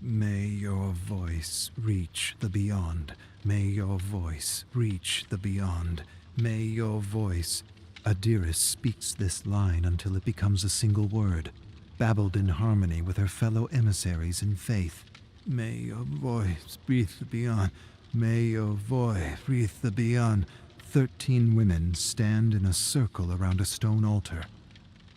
May your voice reach the beyond. May your voice reach the beyond. May your voice... Adiris speaks this line until it becomes a single word, babbled in harmony with her fellow emissaries in faith. May your voice breathe the beyond. May your voice breathe the beyond. 13 women stand in a circle around a stone altar.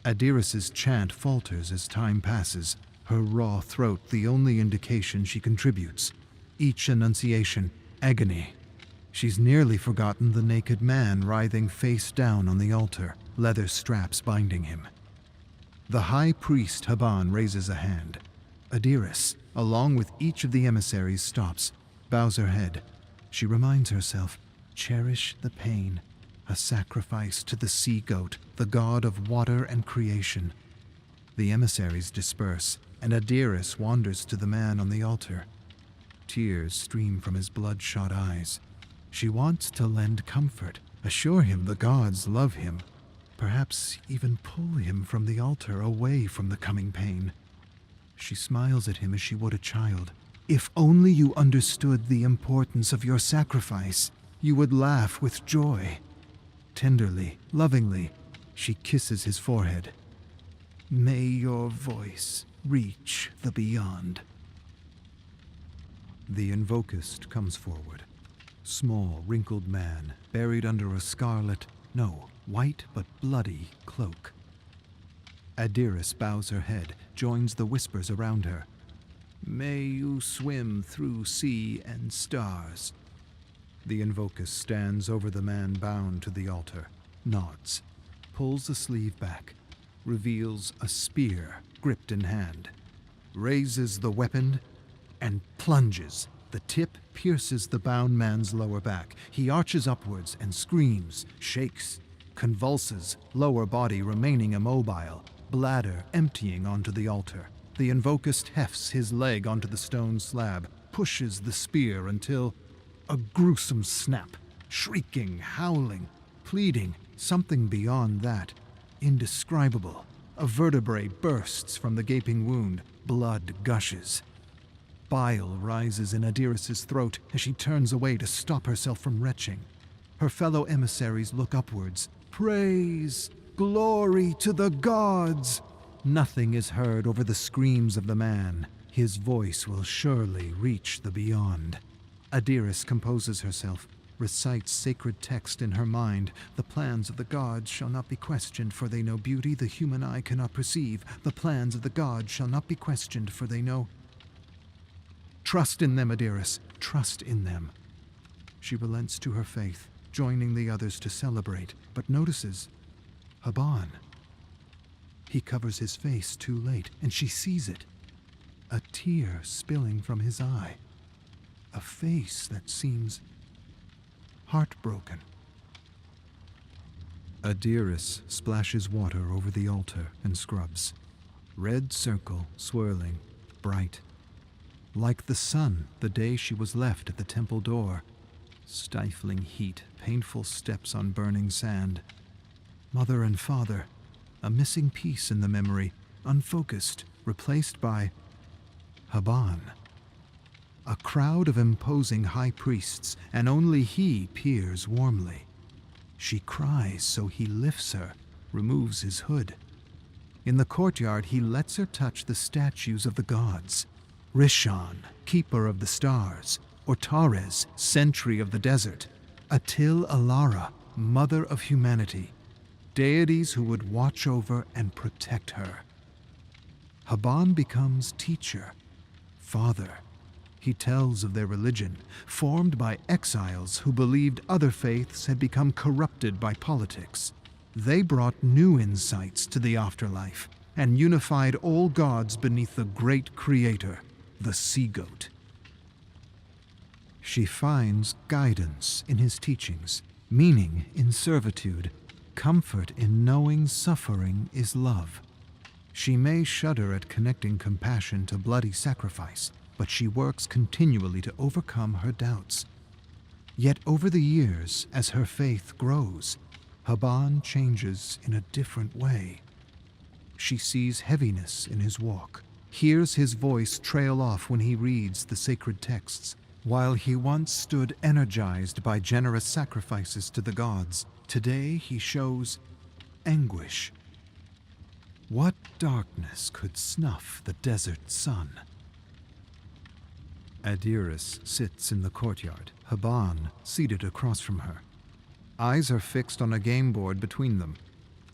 Adiris's chant falters as time passes, her raw throat the only indication she contributes. Each enunciation, agony. She's nearly forgotten the naked man writhing face down on the altar, leather straps binding him. The high priest Haban raises a hand. Adiris, along with each of the emissaries, stops, bows her head. She reminds herself, cherish the pain, a sacrifice to the sea-goat, the god of water and creation. The emissaries disperse, and Adiris wanders to the man on the altar. Tears stream from his bloodshot eyes. She wants to lend comfort, assure him the gods love him, perhaps even pull him from the altar away from the coming pain. She smiles at him as she would a child. If only you understood the importance of your sacrifice, you would laugh with joy. Tenderly, lovingly, she kisses his forehead. May your voice reach the beyond. The invocist comes forward. Small, wrinkled man, buried under a scarlet, no, white but bloody cloak. Adiris bows her head, joins the whispers around her. May you swim through sea and stars. The invocist stands over the man bound to the altar, nods, pulls the sleeve back, reveals a spear gripped in hand, raises the weapon, and plunges. The tip pierces the bound man's lower back. He arches upwards and screams, shakes, convulses, lower body remaining immobile, bladder emptying onto the altar. The invocist hefts his leg onto the stone slab, pushes the spear until a gruesome snap, shrieking, howling, pleading, something beyond that, indescribable. A vertebrae bursts from the gaping wound, blood gushes. Bile rises in Adiris's throat as she turns away to stop herself from retching. Her fellow emissaries look upwards. Praise, glory to the gods! Nothing is heard over the screams of the man. His voice will surely reach the beyond. Adiris composes herself, recites sacred text in her mind. The plans of the gods shall not be questioned, for they know beauty the human eye cannot perceive. The plans of the gods shall not be questioned, for they know... Trust in them, Adiris. Trust in them. She relents to her faith, joining the others to celebrate, but notices Haban. He covers his face too late, and she sees it. A tear spilling from his eye. A face that seems heartbroken. Adiris splashes water over the altar and scrubs. Red circle swirling, bright. Like the sun the day she was left at the temple door. Stifling heat, painful steps on burning sand. Mother and father, a missing piece in the memory, unfocused, replaced by Haban. A crowd of imposing high priests, and only he peers warmly. She cries, so he lifts her, removes his hood. In the courtyard, he lets her touch the statues of the gods. Rishon, keeper of the stars, Ortares, sentry of the desert, Atil Alara, mother of humanity, deities who would watch over and protect her. Haban becomes teacher, father. He tells of their religion, formed by exiles who believed other faiths had become corrupted by politics. They brought new insights to the afterlife and unified all gods beneath the great creator, the sea-goat. She finds guidance in his teachings, meaning in servitude, comfort in knowing suffering is love. She may shudder at connecting compassion to bloody sacrifice, but she works continually to overcome her doubts. Yet over the years, as her faith grows, Haban changes in a different way. She sees heaviness in his walk, hears his voice trail off when he reads the sacred texts. While he once stood energized by generous sacrifices to the gods, today he shows anguish. What darkness could snuff the desert sun? Adiris sits in the courtyard, Haban seated across from her. Eyes are fixed on a game board between them.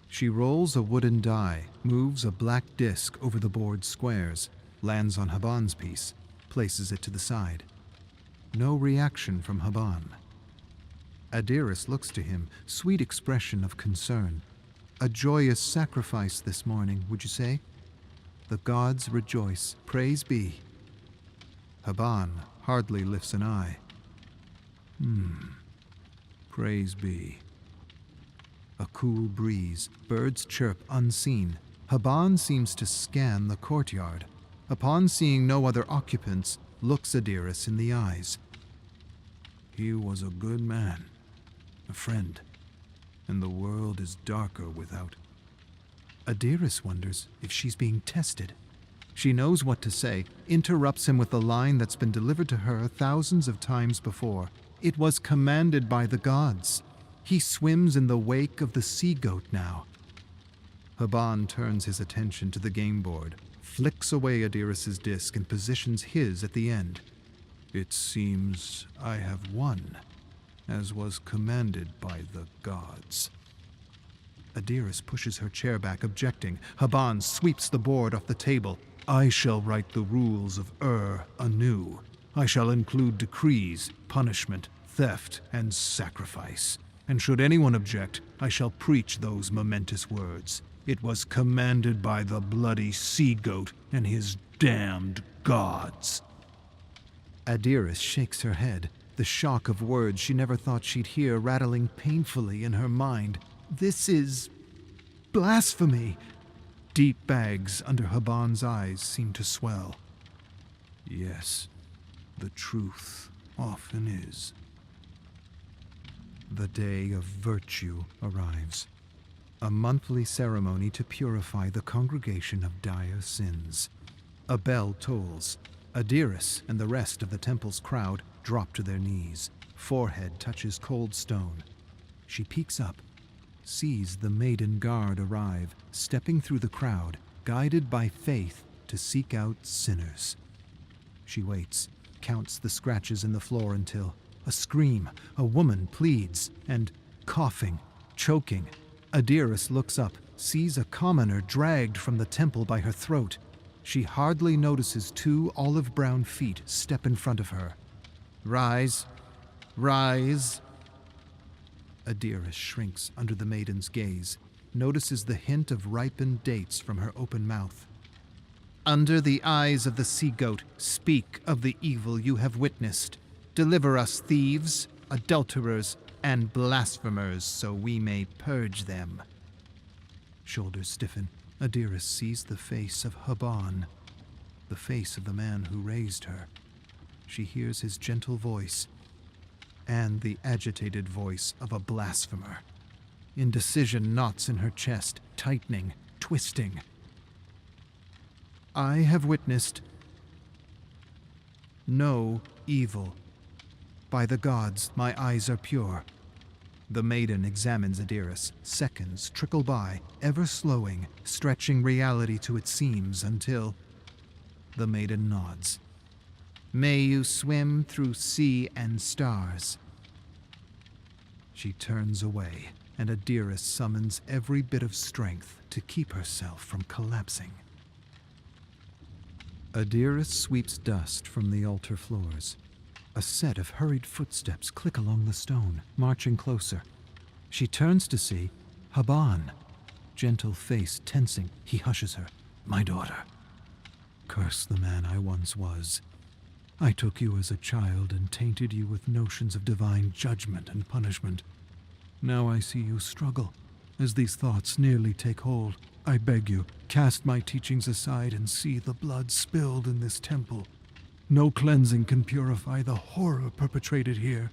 She rolls a wooden die, moves a black disc over the board's squares, lands on Haban's piece, places it to the side. No reaction from Haban. Adiris looks to him, sweet expression of concern. A joyous sacrifice this morning, would you say? The gods rejoice, praise be. Haban hardly lifts an eye. Praise be. A cool breeze, birds chirp unseen. Haban seems to scan the courtyard. Upon seeing no other occupants, looks Adiris in the eyes. He was a good man, a friend, and the world is darker without. Adiris wonders if she's being tested. She knows what to say, interrupts him with a line that's been delivered to her thousands of times before. It was commanded by the gods. He swims in the wake of the sea-goat now. Haban turns his attention to the game board, flicks away Adiris's disc and positions his at the end. It seems I have won, as was commanded by the gods. Adiris pushes her chair back, objecting. Haban sweeps the board off the table. I shall write the rules of anew. I shall include decrees, punishment, theft, and sacrifice. And should anyone object, I shall preach those momentous words. It was commanded by the bloody sea-goat and his damned gods. Adiris shakes her head, the shock of words she never thought she'd hear rattling painfully in her mind. This is blasphemy. Deep bags under Haban's eyes seem to swell. Yes, the truth often is. The day of virtue arrives. A monthly ceremony to purify the congregation of dire sins. A bell tolls. Adiris and the rest of the temple's crowd drop to their knees. Forehead touches cold stone. She peeks up, sees the Maiden Guard arrive, stepping through the crowd, guided by faith to seek out sinners. She waits, counts the scratches in the floor until a scream, a woman pleads, and coughing, choking. Adiris looks up, sees a commoner dragged from the temple by her throat. She hardly notices two olive-brown feet step in front of her. Rise, rise. Adiris shrinks under the maiden's gaze, notices the hint of ripened dates from her open mouth. Under the eyes of the sea-goat, speak of the evil you have witnessed. Deliver us thieves, adulterers, and blasphemers, so we may purge them. Shoulders stiffen. Adiris sees the face of Haban, the face of the man who raised her. She hears his gentle voice, and the agitated voice of a blasphemer. Indecision knots in her chest, tightening, twisting. I have witnessed no evil. By the gods, my eyes are pure. The maiden examines Adiris. Seconds trickle by, ever slowing, stretching reality to its seams until the maiden nods. May you swim through sea and stars. She turns away, and Adiris summons every bit of strength to keep herself from collapsing. Adiris sweeps dust from the altar floors. A set of hurried footsteps click along the stone, marching closer. She turns to see Haban. Gentle face tensing, he hushes her. My daughter. Curse the man I once was. I took you as a child and tainted you with notions of divine judgment and punishment. Now I see you struggle. As these thoughts nearly take hold, I beg you, cast my teachings aside and see the blood spilled in this temple. No cleansing can purify the horror perpetrated here.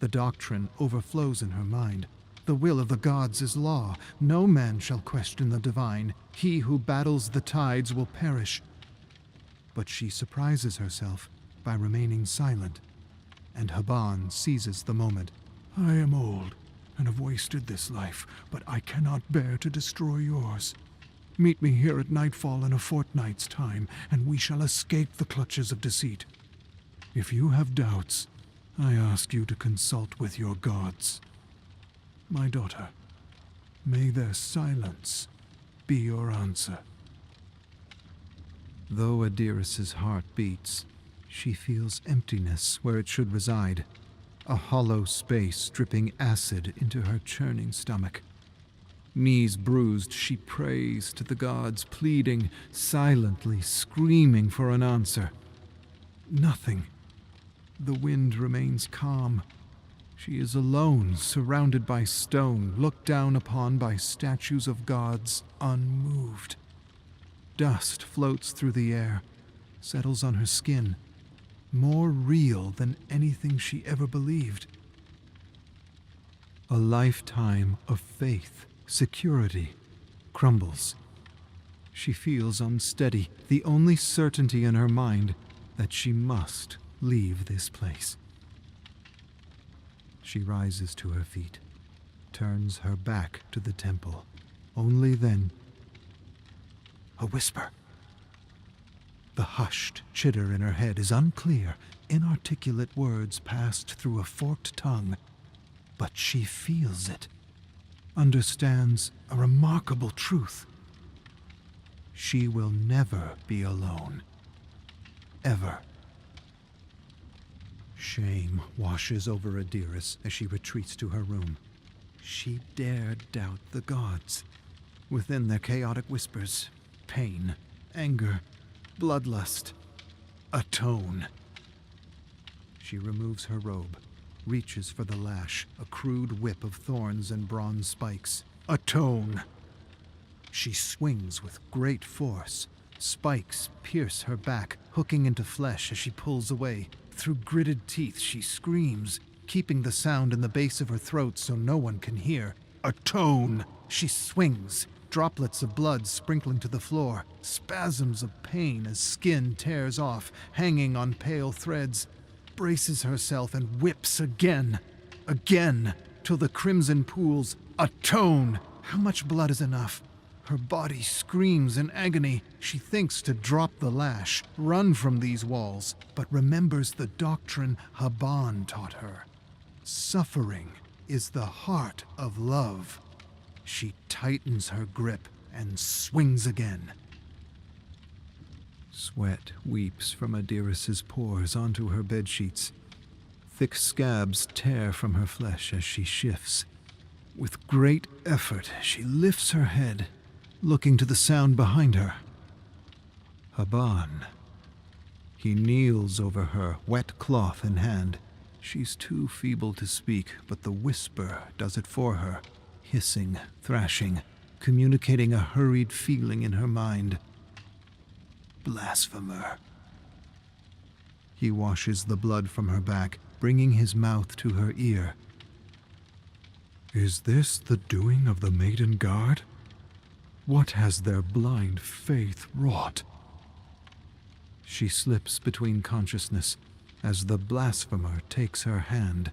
The doctrine overflows in her mind. The will of the gods is law. No man shall question the divine. He who battles the tides will perish. But she surprises herself by remaining silent, and Haban seizes the moment. I am old and have wasted this life, but I cannot bear to destroy yours. Meet me here at nightfall in a fortnight's time, and we shall escape the clutches of deceit. If you have doubts, I ask you to consult with your gods. My daughter, may their silence be your answer. Though Adiris's heart beats, she feels emptiness where it should reside, a hollow space dripping acid into her churning stomach. Knees bruised, she prays to the gods, pleading, silently screaming for an answer. Nothing. The wind remains calm. She is alone, surrounded by stone, looked down upon by statues of gods, unmoved. Dust floats through the air, settles on her skin, more real than anything she ever believed. A lifetime of faith, security, crumbles. She feels unsteady, the only certainty in her mind that she must leave this place. She rises to her feet, turns her back to the temple. Only then, a whisper. The hushed chitter in her head is unclear, inarticulate words passed through a forked tongue, but she feels it, understands a remarkable truth. She will never be alone. Ever. Shame washes over Adiris as she retreats to her room. She dared doubt the gods. Within their chaotic whispers, pain, anger, bloodlust, atone. She removes her robe, reaches for the lash, a crude whip of thorns and bronze spikes. Atone! She swings with great force. Spikes pierce her back, hooking into flesh as she pulls away. Through gritted teeth, she screams, keeping the sound in the base of her throat so no one can hear. Atone! She swings, droplets of blood sprinkling to the floor, spasms of pain as skin tears off, hanging on pale threads, braces herself and whips again, till the crimson pools. Atone! How much blood is enough? Her body screams in agony. She thinks to drop the lash, run from these walls, but remembers the doctrine Haban taught her. Suffering is the heart of love. She tightens her grip and swings again. Sweat weeps from Adiris's pores onto her bedsheets. Thick scabs tear from her flesh as she shifts. With great effort, she lifts her head, looking to the sound behind her. Haban. He kneels over her, wet cloth in hand. She's too feeble to speak, but the whisper does it for her, hissing, thrashing, communicating a hurried feeling in her mind. Blasphemer. He washes the blood from her back, bringing his mouth to her ear. Is this the doing of the Maiden Guard? What has their blind faith wrought? She slips between consciousness as the blasphemer takes her hand.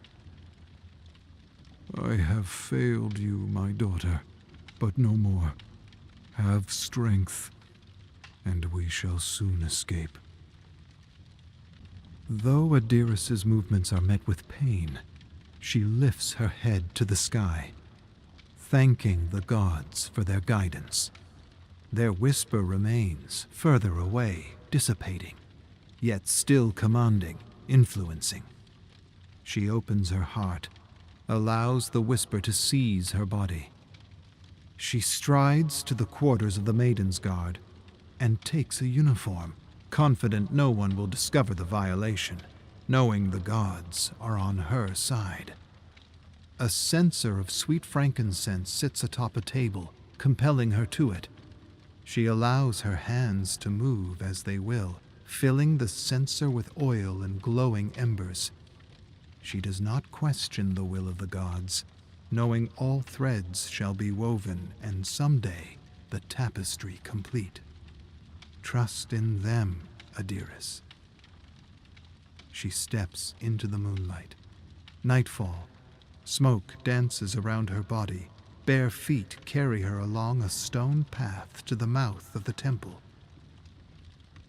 I have failed you, my daughter, but no more. Have strength, and we shall soon escape. Though Adiris's movements are met with pain, she lifts her head to the sky, thanking the gods for their guidance. Their whisper remains, further away, dissipating, yet still commanding, influencing. She opens her heart, allows the whisper to seize her body. She strides to the quarters of the Maiden's Guard and takes a uniform, confident no one will discover the violation, knowing the gods are on her side. A censer of sweet frankincense sits atop a table, compelling her to it. She allows her hands to move as they will, filling the censer with oil and glowing embers. She does not question the will of the gods, knowing all threads shall be woven and someday the tapestry complete. Trust in them, Adiris. She steps into the moonlight. Nightfall. Smoke dances around her body. Bare feet carry her along a stone path to the mouth of the temple.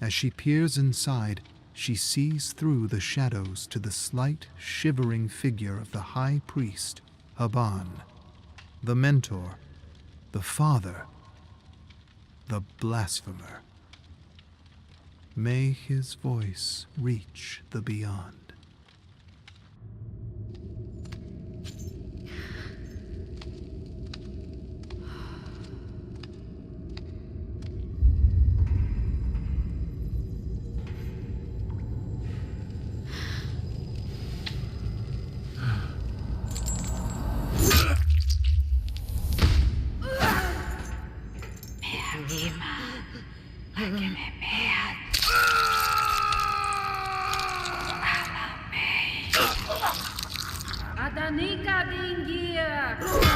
As she peers inside, she sees through the shadows to the slight, shivering figure of the high priest, Haban, the mentor, the father, the blasphemer. May his voice reach the beyond. Adanika dingia.